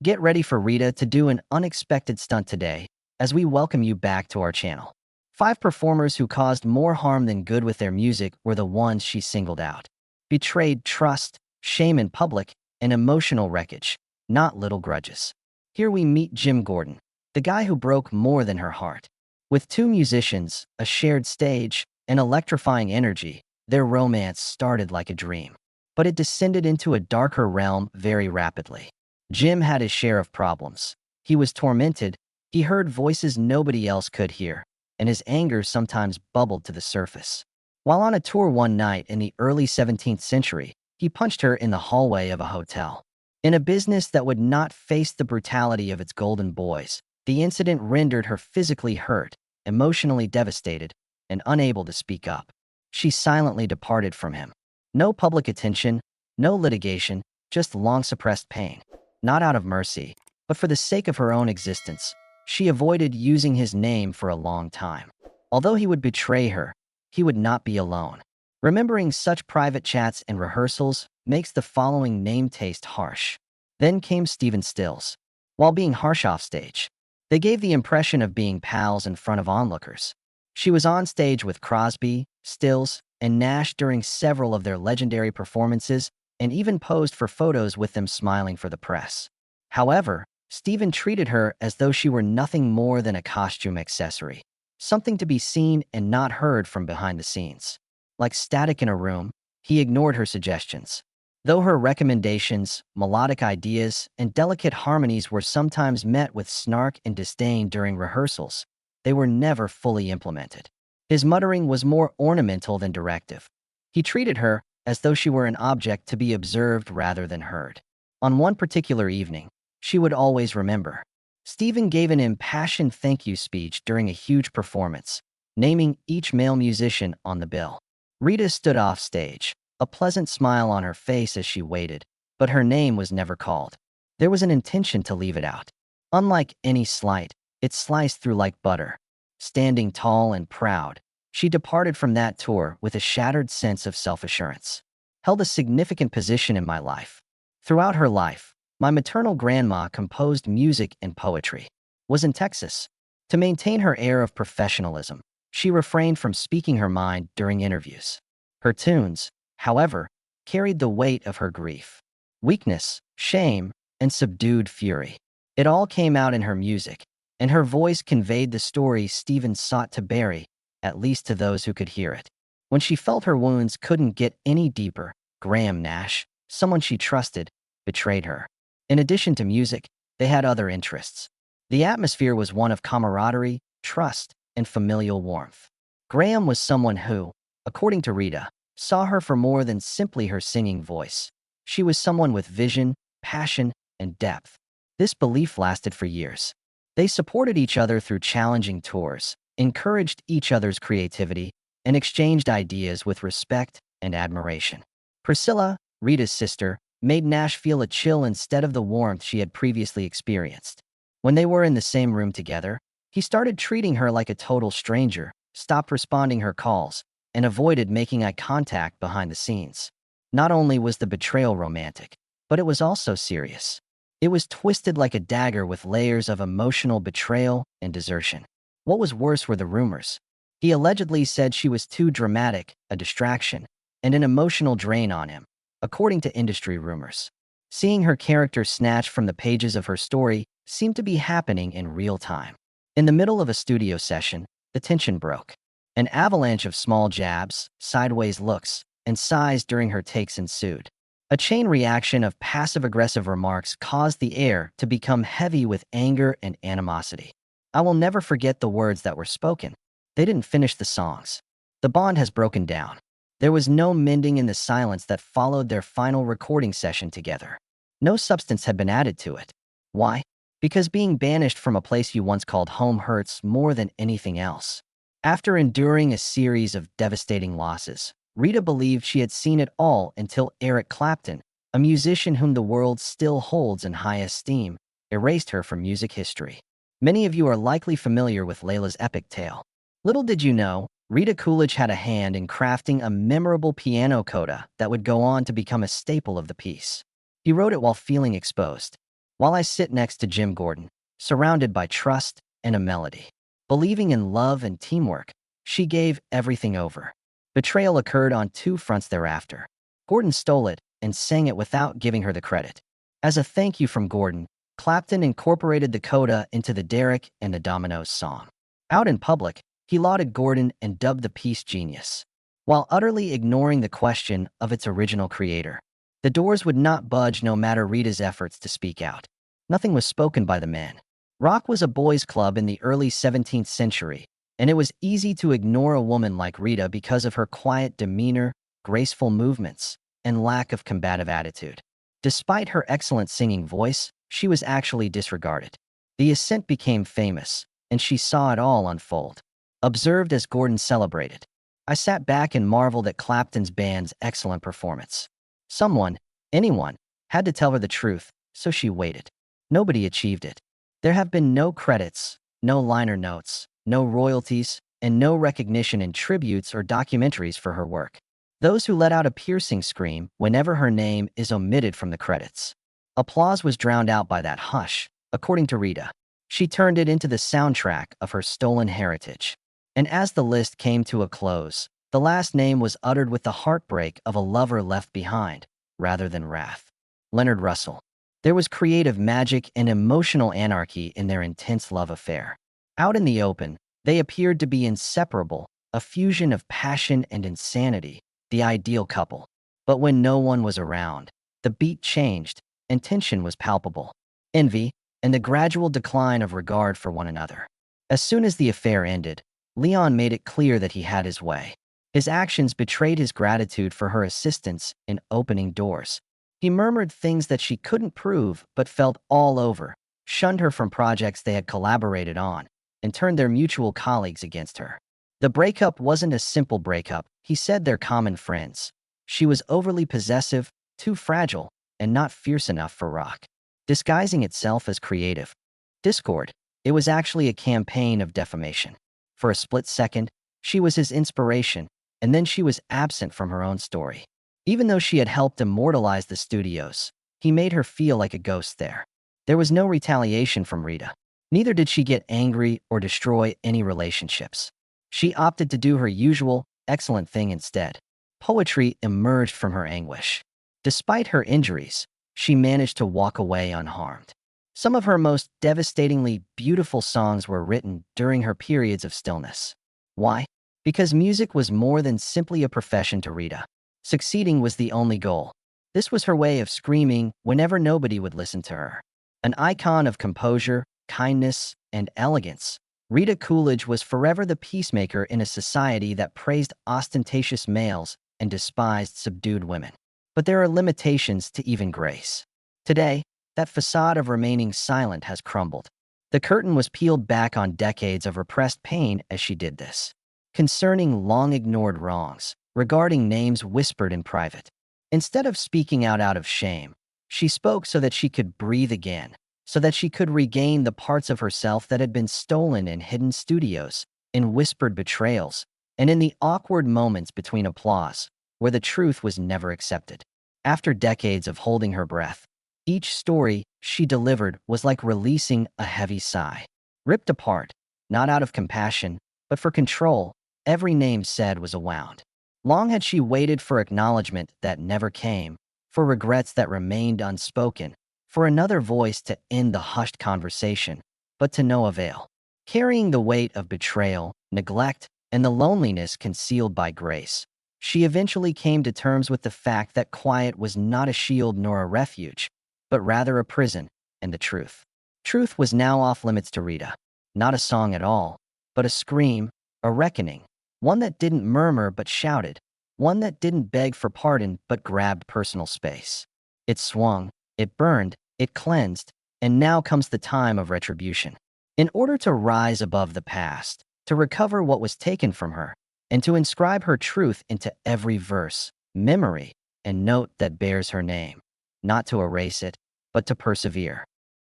Get ready for Rita to do an unexpected stunt today as we welcome you back to our channel. 5 performers who caused more harm than good with their music were the ones she singled out. Betrayed trust, shame in public, and emotional wreckage, not little grudges. Here we meet Jim Gordon, the guy who broke more than her heart. With 2 musicians, a shared stage, and electrifying energy, their romance started like a dream. But it descended into a darker realm very rapidly. Jim had his share of problems. He was tormented, he heard voices nobody else could hear, and his anger sometimes bubbled to the surface. While on a tour one night in the early 17th century, he punched her in the hallway of a hotel. In a business that would not face the brutality of its golden boys, the incident rendered her physically hurt, emotionally devastated, and unable to speak up. She silently departed from him. No public attention, no litigation, just long-suppressed pain. Not out of mercy, but for the sake of her own existence, she avoided using his name for a long time. Although he would betray her, he would not be alone. Remembering such private chats and rehearsals makes the following name taste harsh. Then came Stephen Stills. While being harsh offstage, they gave the impression of being pals in front of onlookers. She was on stage with Crosby, Stills, and Nash during several of their legendary performances, and even posed for photos with them smiling for the press. However, Stephen treated her as though she were nothing more than a costume accessory, something to be seen and not heard from behind the scenes. Like static in a room, he ignored her suggestions. Though her recommendations, melodic ideas, and delicate harmonies were sometimes met with snark and disdain during rehearsals, they were never fully implemented. His muttering was more ornamental than directive. He treated her as though she were an object to be observed rather than heard. On one particular evening, she would always remember, Stephen gave an impassioned thank you speech during a huge performance, naming each male musician on the bill. Rita stood off stage, a pleasant smile on her face as she waited, but her name was never called. There was an intention to leave it out. Unlike any slight, it sliced through like butter. Standing tall and proud, she departed from that tour with a shattered sense of self-assurance. Held a significant position in my life. Throughout her life, my maternal grandma composed music and poetry. Was in Texas. To maintain her air of professionalism, she refrained from speaking her mind during interviews. Her tunes, however, carried the weight of her grief, weakness, shame, and subdued fury. It all came out in her music, and her voice conveyed the story Stephen sought to bury, at least to those who could hear it. When she felt her wounds couldn't get any deeper, Graham Nash, someone she trusted, betrayed her. In addition to music, they had other interests. The atmosphere was one of camaraderie, trust, and familial warmth. Graham was someone who, according to Rita, saw her for more than simply her singing voice. She was someone with vision, passion, and depth. This belief lasted for years. They supported each other through challenging tours, encouraged each other's creativity, and exchanged ideas with respect and admiration. Priscilla, Rita's sister, made Nash feel a chill instead of the warmth she had previously experienced. When they were in the same room together, he started treating her like a total stranger, stopped responding her calls, and avoided making eye contact behind the scenes. Not only was the betrayal romantic, but it was also serious. It was twisted like a dagger with layers of emotional betrayal and desertion. What was worse were the rumors. He allegedly said she was too dramatic, a distraction, and an emotional drain on him, according to industry rumors. Seeing her character snatched from the pages of her story seemed to be happening in real time. In the middle of a studio session, the tension broke. An avalanche of small jabs, sideways looks, and sighs during her takes ensued. A chain reaction of passive-aggressive remarks caused the air to become heavy with anger and animosity. I will never forget the words that were spoken. They didn't finish the songs. The bond has broken down. There was no mending in the silence that followed their final recording session together. No substance had been added to it. Why? Because being banished from a place you once called home hurts more than anything else. After enduring a series of devastating losses, Rita believed she had seen it all until Eric Clapton, a musician whom the world still holds in high esteem, erased her from music history. Many of you are likely familiar with Layla's epic tale. Little did you know, Rita Coolidge had a hand in crafting a memorable piano coda that would go on to become a staple of the piece. He wrote it while feeling exposed. while I sit next to Jim Gordon, surrounded by trust and a melody. Believing in love and teamwork, she gave everything over. Betrayal occurred on two fronts thereafter. Gordon stole it and sang it without giving her the credit. As a thank you from Gordon, Clapton incorporated the coda into the Derek and the Dominoes song. Out in public, he lauded Gordon and dubbed the piece genius, while utterly ignoring the question of its original creator. The Doors would not budge no matter Rita's efforts to speak out. Nothing was spoken by the man. Rock was a boys' club in the early 17th century, and it was easy to ignore a woman like Rita because of her quiet demeanor, graceful movements, and lack of combative attitude. Despite her excellent singing voice, she was actually disregarded. The ascent became famous, and she saw it all unfold. Observed as Gordon celebrated, I sat back and marveled at Clapton's band's excellent performance. Someone, anyone, had to tell her the truth, so she waited. Nobody achieved it. There have been no credits, no liner notes, no royalties, and no recognition in tributes or documentaries for her work. Those who let out a piercing scream whenever her name is omitted from the credits. Applause was drowned out by that hush, according to Rita. She turned it into the soundtrack of her stolen heritage. And as the list came to a close, the last name was uttered with the heartbreak of a lover left behind, rather than wrath. Leonard Russell. There was creative magic and emotional anarchy in their intense love affair. Out in the open, they appeared to be inseparable, a fusion of passion and insanity, the ideal couple. But when no one was around, the beat changed, and tension was palpable. Envy, and the gradual decline of regard for one another. As soon as the affair ended, Leon made it clear that he had his way. His actions betrayed his gratitude for her assistance in opening doors. He murmured things that she couldn't prove but felt all over, shunned her from projects they had collaborated on, and turned their mutual colleagues against her. The breakup wasn't a simple breakup, he said they're common friends. She was overly possessive, too fragile, and not fierce enough for rock. Disguising itself as creative discord, it was actually a campaign of defamation. For a split second, she was his inspiration, and then she was absent from her own story. Even though she had helped immortalize the studios, he made her feel like a ghost there. There was no retaliation from Rita. Neither did she get angry or destroy any relationships. She opted to do her usual, excellent thing instead. Poetry emerged from her anguish. Despite her injuries, she managed to walk away unharmed. Some of her most devastatingly beautiful songs were written during her periods of stillness. Why? Because music was more than simply a profession to Rita. Succeeding was the only goal. This was her way of screaming whenever nobody would listen to her. An icon of composure, kindness, and elegance, Rita Coolidge was forever the peacemaker in a society that praised ostentatious males and despised subdued women. But there are limitations to even grace. Today, that facade of remaining silent has crumbled. The curtain was peeled back on decades of repressed pain as she did this. Concerning long-ignored wrongs, regarding names whispered in private. Instead of speaking out of shame, she spoke so that she could breathe again, so that she could regain the parts of herself that had been stolen in hidden studios, in whispered betrayals, and in the awkward moments between applause, where the truth was never accepted. After decades of holding her breath, each story she delivered was like releasing a heavy sigh. Ripped apart, not out of compassion, but for control, every name said was a wound. Long had she waited for acknowledgement that never came, for regrets that remained unspoken, for another voice to end the hushed conversation, but to no avail. Carrying the weight of betrayal, neglect, and the loneliness concealed by grace, she eventually came to terms with the fact that quiet was not a shield nor a refuge, but rather a prison, and the truth. Truth was now off limits to Rita. Not a song at all, but a scream, a reckoning, one that didn't murmur but shouted, one that didn't beg for pardon but grabbed personal space. It swung, it burned, it cleansed, and now comes the time of retribution. In order to rise above the past, to recover what was taken from her, and to inscribe her truth into every verse, memory, and note that bears her name, not to erase it, but to persevere.